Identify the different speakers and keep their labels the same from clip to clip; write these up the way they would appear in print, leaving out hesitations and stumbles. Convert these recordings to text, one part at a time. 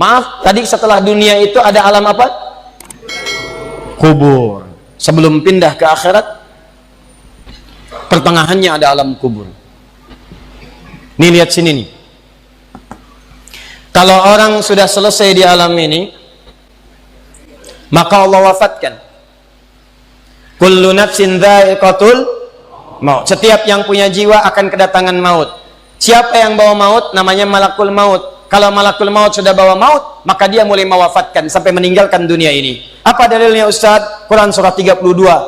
Speaker 1: Maaf, tadi setelah dunia itu ada alam apa? Kubur. Sebelum pindah ke akhirat, pertengahannya ada alam kubur. Nih lihat sini nih. Kalau orang sudah selesai di alam ini, maka Allah wafatkan. Kullu nafsin dha'iqatul maut. Setiap yang punya jiwa akan kedatangan maut. Siapa yang bawa maut? Namanya malakul maut. Kalau malakul maut sudah bawa maut, maka dia mulai mewafatkan sampai meninggalkan dunia ini. Apa dalilnya Ustaz? Quran surah 32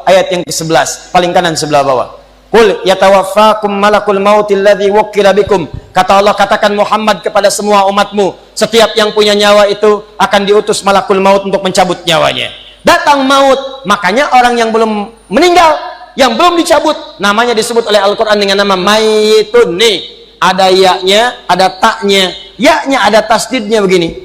Speaker 1: ayat yang ke-11, paling kanan sebelah bawah. Qul yatawaffakum malakul mautil ladzi wukkila bikum. Kata Allah, katakan Muhammad kepada semua umatmu, setiap yang punya nyawa itu akan diutus malakul maut untuk mencabut nyawanya. Datang maut, makanya orang yang belum meninggal, yang belum dicabut, namanya disebut oleh Al-Quran dengan nama mayitun. Nih, ada ya-nya, ada taknya. Ya-nya ada tasdidnya begini.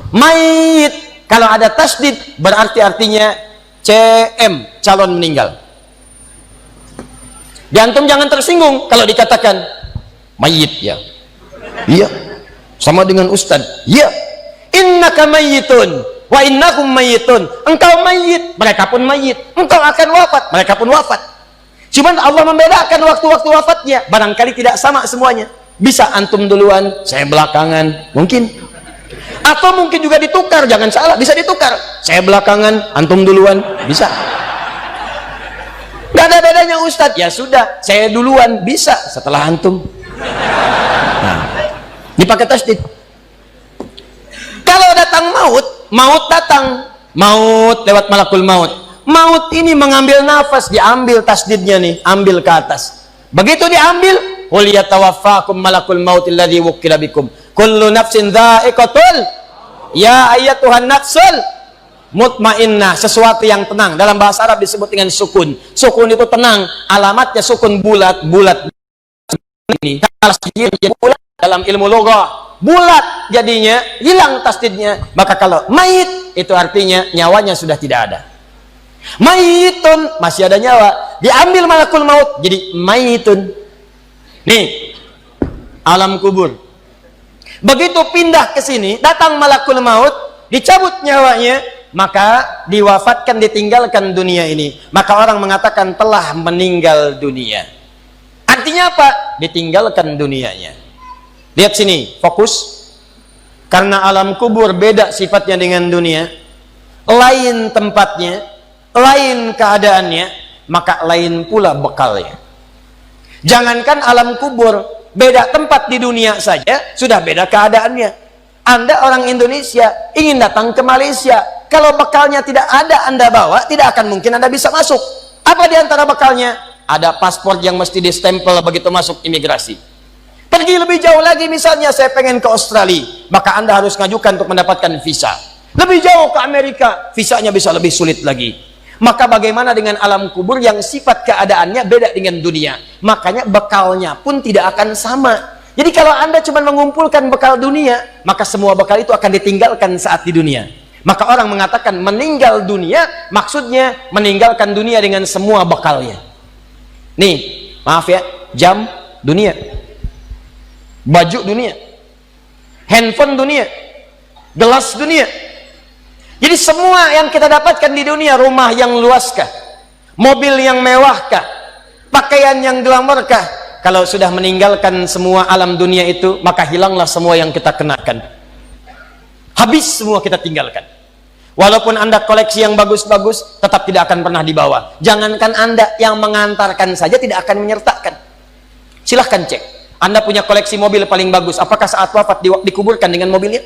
Speaker 1: Mayit. Kalau ada tasdid, berarti artinya CM, calon meninggal. Antum jangan tersinggung kalau dikatakan mayit ya. Iya. Sama dengan ustad. Iya. Innaka mayyitun wa innakum mayyitun. Engkau mayit, mereka pun mayit. Engkau akan wafat, mereka pun wafat. Cuman Allah membedakan waktu-waktu wafatnya. Barangkali tidak sama semuanya. Bisa antum duluan, saya belakangan, mungkin. Atau mungkin juga ditukar, jangan salah, bisa ditukar. Saya belakangan, antum duluan, bisa. Gak ada bedanya Ustadz. Ya sudah, saya duluan, bisa setelah antum. Nah, dipakai tasdid. Kalau datang maut datang. Maut lewat malakul maut. Maut ini mengambil nafas, diambil tasdidnya nih, ambil ke atas. Begitu diambil, qul yatawaffakum malakul mautil ladzi wukkila bikum. Kullu nafsin dha'iqatul. Ya ayyatuhan nafsul mutmainnah, sesuatu yang tenang. Dalam bahasa Arab disebut dengan sukun. Sukun itu tenang, alamatnya sukun bulat. Ini bulat dalam ilmu loghah. Bulat jadinya, hilang tasdidnya. Maka kalau mayit itu artinya nyawanya sudah tidak ada. Mayitun masih ada nyawa, diambil malakul maut jadi mayitun. Nih, alam kubur. Begitu pindah ke sini, datang malakul maut, dicabut nyawanya, maka diwafatkan, ditinggalkan dunia ini. Maka orang mengatakan telah meninggal dunia. Artinya apa? Ditinggalkan dunianya. Lihat sini, fokus. Karena alam kubur beda sifatnya dengan dunia, lain tempatnya, lain keadaannya, maka lain pula bekalnya. Jangankan alam kubur, beda tempat di dunia saja sudah beda keadaannya. Anda orang Indonesia ingin datang ke Malaysia, kalau bekalnya tidak ada Anda bawa, tidak akan mungkin Anda bisa masuk. Apa di antara bekalnya? Ada paspor yang mesti distempel begitu masuk imigrasi. Pergi lebih jauh lagi, misalnya saya pengen ke Australia, maka Anda harus ngajukan untuk mendapatkan visa. Lebih jauh ke Amerika, visanya bisa lebih sulit lagi. Maka bagaimana dengan alam kubur yang sifat keadaannya beda dengan dunia? Makanya bekalnya pun tidak akan sama. Jadi kalau Anda cuma mengumpulkan bekal dunia, maka semua bekal itu akan ditinggalkan saat di dunia. Maka orang mengatakan meninggal dunia, maksudnya meninggalkan dunia dengan semua bekalnya. Nih, maaf ya, jam dunia, baju dunia, handphone dunia, gelas dunia. Jadi semua yang kita dapatkan di dunia, rumah yang luaskah, mobil yang mewahkah, pakaian yang glamorkah, kalau sudah meninggalkan semua alam dunia itu, maka hilanglah semua yang kita kenakan. Habis semua kita tinggalkan. Walaupun Anda koleksi yang bagus-bagus, tetap tidak akan pernah dibawa. Jangankan Anda, yang mengantarkan saja tidak akan menyertakan. Silahkan cek. Anda punya koleksi mobil paling bagus, apakah saat wafat dikuburkan dengan mobilnya?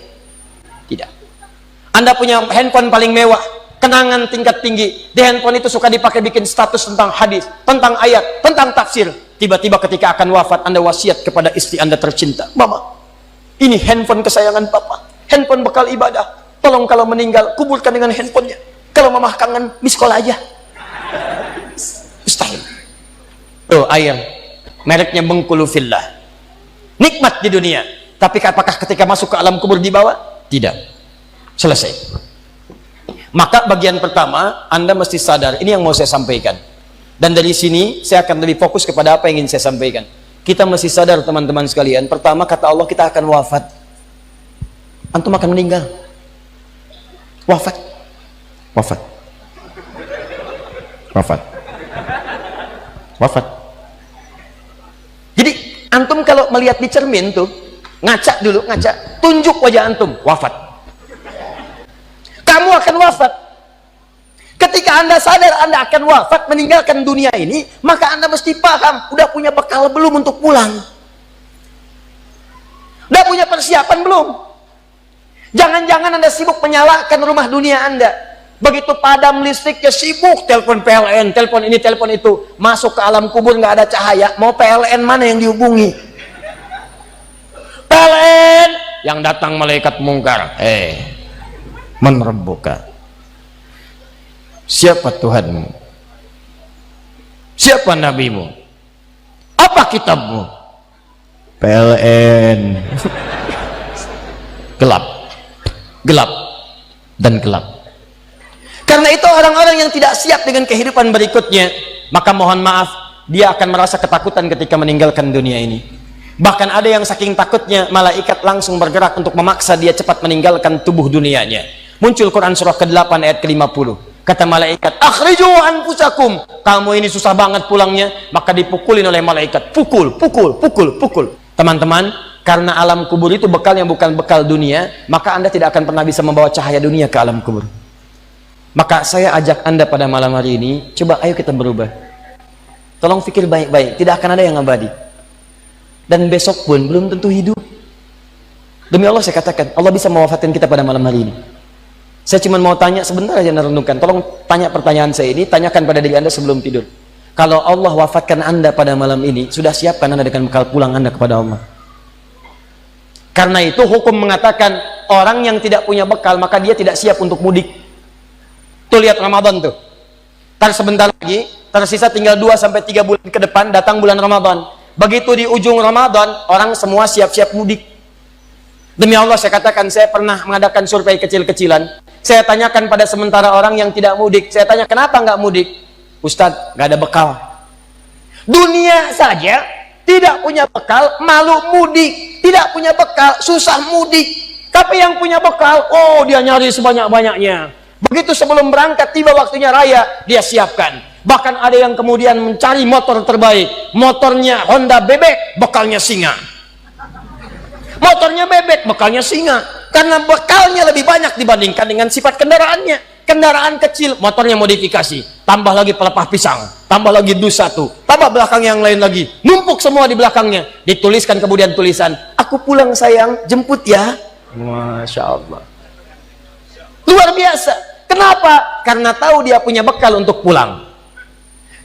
Speaker 1: Tidak. Anda punya handphone paling mewah, kenangan tingkat tinggi, di handphone itu suka dipakai bikin status tentang hadis, tentang ayat, tentang tafsir. Tiba-tiba ketika akan wafat, Anda wasiat kepada istri Anda tercinta, Mama, ini handphone kesayangan Papa, handphone bekal ibadah, tolong kalau meninggal kuburkan dengan handphonenya. Kalau Mama kangen, miss call aja. Mustahil. Tuh air, mereknya Bengkulu Fillah, nikmat di dunia, tapi apakah ketika masuk ke alam kubur dibawa? Tidak. Selesai. Maka bagian pertama, Anda mesti sadar, ini yang mau saya sampaikan. Dan dari sini saya akan lebih fokus kepada apa yang ingin saya sampaikan. Kita mesti sadar teman-teman sekalian, pertama kata Allah kita akan wafat. antum akan meninggal. Wafat. Wafat. Wafat. Wafat. Jadi antum kalau melihat di cermin tuh, ngaca dulu, ngaca, tunjuk wajah antum, wafat. Kamu akan wafat. Ketika Anda sadar Anda akan wafat, meninggalkan dunia ini, maka Anda mesti paham, udah punya bekal belum untuk pulang? Udah punya persiapan belum? Jangan-jangan Anda sibuk menyalakan rumah dunia Anda. Begitu padam listriknya, sibuk telepon PLN, telepon ini, telepon itu. Masuk ke alam kubur nggak ada cahaya, mau PLN mana yang dihubungi? PLN yang datang malaikat mungkar. Man rabbuka? Siapa Tuhanmu? Siapa nabimu? Apa kitabmu? PLN. Gelap, gelap, dan gelap. Karena itu orang-orang yang tidak siap dengan kehidupan berikutnya, maka mohon maaf, dia akan merasa ketakutan ketika meninggalkan dunia ini. Bahkan ada yang saking takutnya, malaikat langsung bergerak untuk memaksa dia cepat meninggalkan tubuh dunianya. Muncul Quran surah ke-8 ayat ke-50. Kata malaikat, akhriju anfusakum. Kamu ini susah banget pulangnya, maka dipukulin oleh malaikat. Pukul, pukul, pukul, pukul. Teman-teman, karena alam kubur itu bekalnya bukan bekal dunia, maka Anda tidak akan pernah bisa membawa cahaya dunia ke alam kubur. Maka saya ajak Anda pada malam hari ini, coba ayo kita berubah. Tolong pikir baik-baik, tidak akan ada yang abadi. Dan besok pun belum tentu hidup. Demi Allah saya katakan, Allah bisa mewafatkan kita pada malam hari ini. Saya cuma mau tanya sebentar aja, renungkan. Tolong tanya pertanyaan saya ini, tanyakan pada diri Anda sebelum tidur. Kalau Allah wafatkan Anda pada malam ini, sudah siapkan Anda dengan bekal pulang Anda kepada Allah? Karena itu hukum mengatakan orang yang tidak punya bekal maka dia tidak siap untuk mudik. Tuh lihat Ramadan tuh. Ntar sebentar lagi, tersisa tinggal 2-3 bulan ke depan, datang bulan Ramadan. Begitu di ujung Ramadan, orang semua siap-siap mudik. Demi Allah saya katakan, saya pernah mengadakan survei kecil-kecilan. Saya tanyakan pada sementara orang yang tidak mudik, saya tanya kenapa nggak mudik? Ustadz, nggak ada bekal. Dunia saja tidak punya bekal, malu mudik. Tidak punya bekal, susah mudik. Tapi yang punya bekal, oh dia nyari sebanyak-banyaknya. Begitu sebelum berangkat, tiba waktunya raya, dia siapkan. Bahkan ada yang kemudian mencari motor terbaik. Motornya Honda bebek, bekalnya singa. Motornya bebek, bekalnya singa. Karena bekalnya lebih banyak dibandingkan dengan sifat kendaraannya. Kendaraan kecil, motornya modifikasi. Tambah lagi pelepah pisang. Tambah lagi dus satu. Tambah belakang yang lain lagi. Numpuk semua di belakangnya. Dituliskan kemudian tulisan, aku pulang sayang, jemput ya. Masya Allah. Luar biasa. Kenapa? Karena tahu dia punya bekal untuk pulang.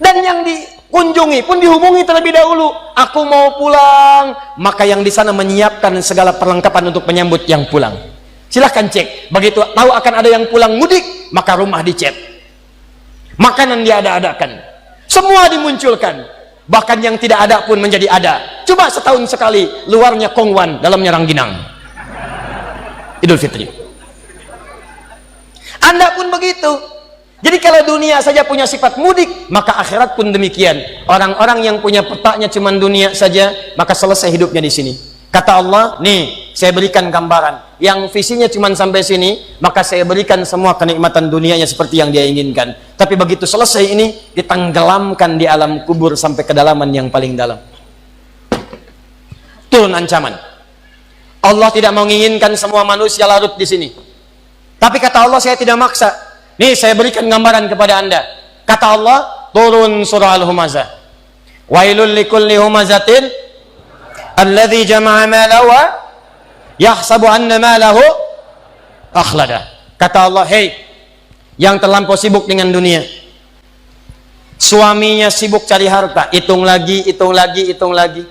Speaker 1: Dan yang dikunjungi pun dihubungi terlebih dahulu. Aku mau pulang. Maka yang di sana menyiapkan segala perlengkapan untuk menyambut yang pulang. Silahkan cek. Begitu tahu akan ada yang pulang mudik, maka rumah dicet. Makanan diada-adakan. Semua dimunculkan. Bahkan yang tidak ada pun menjadi ada. Coba setahun sekali, luarnya kongwan, dalamnya rangginang. Idul Fitri. Anda pun begitu. Jadi kalau dunia saja punya sifat mudik, maka akhirat pun demikian. Orang-orang yang punya petaknya cuma dunia saja, maka selesai hidupnya di sini. Kata Allah, nih saya berikan gambaran. Yang visinya cuma sampai sini, maka saya berikan semua kenikmatan dunianya seperti yang dia inginkan. Tapi begitu selesai ini, ditenggelamkan di alam kubur sampai kedalaman yang paling dalam. Turun ancaman. Allah tidak menginginkan semua manusia larut di sini. Tapi kata Allah, saya tidak maksa. Nih saya berikan gambaran kepada Anda. Kata Allah, turun surah Al-Humazah. Wailul likulli humazatin alladzi jama'a malahu yahsabu anna malahu akhlada. Kata Allah, hei yang terlampau sibuk dengan dunia. Suaminya sibuk cari harta, hitung lagi, hitung lagi, hitung lagi.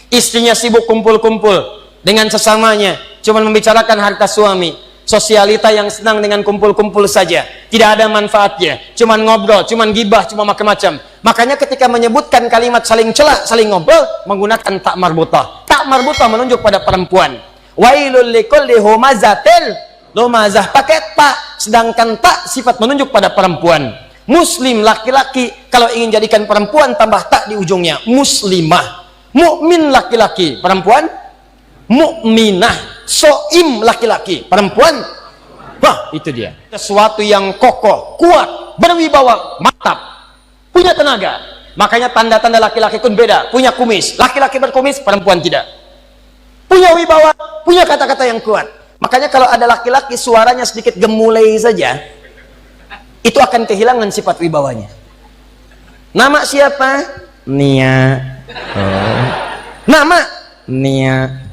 Speaker 1: Istrinya sibuk kumpul-kumpul dengan sesamanya, cuma membicarakan harta suami. Sosialita yang senang dengan kumpul-kumpul saja, tidak ada manfaatnya, cuman ngobrol, cuman gibah, cuma macam-macam. Makanya ketika menyebutkan kalimat saling cela, saling ngobrol, menggunakan tak marbutah. Tak marbutah menunjuk pada perempuan. Wailul likulli humazatil lumazah, pakai tak, sedangkan tak sifat menunjuk pada perempuan. Muslim laki-laki, kalau ingin jadikan perempuan tambah tak di ujungnya, muslimah. Mukmin laki-laki, perempuan mukminah. soim laki-laki, perempuan wah itu dia sesuatu yang kokoh, kuat, berwibawa, mantap, punya tenaga. Makanya tanda-tanda laki-laki pun beda, punya kumis, laki-laki berkumis, perempuan tidak, punya wibawa, punya kata-kata yang kuat. Makanya kalau ada laki-laki suaranya sedikit gemulai saja, itu akan kehilangan sifat wibawanya. Nama siapa? Nia. Oh. Nama? Nia.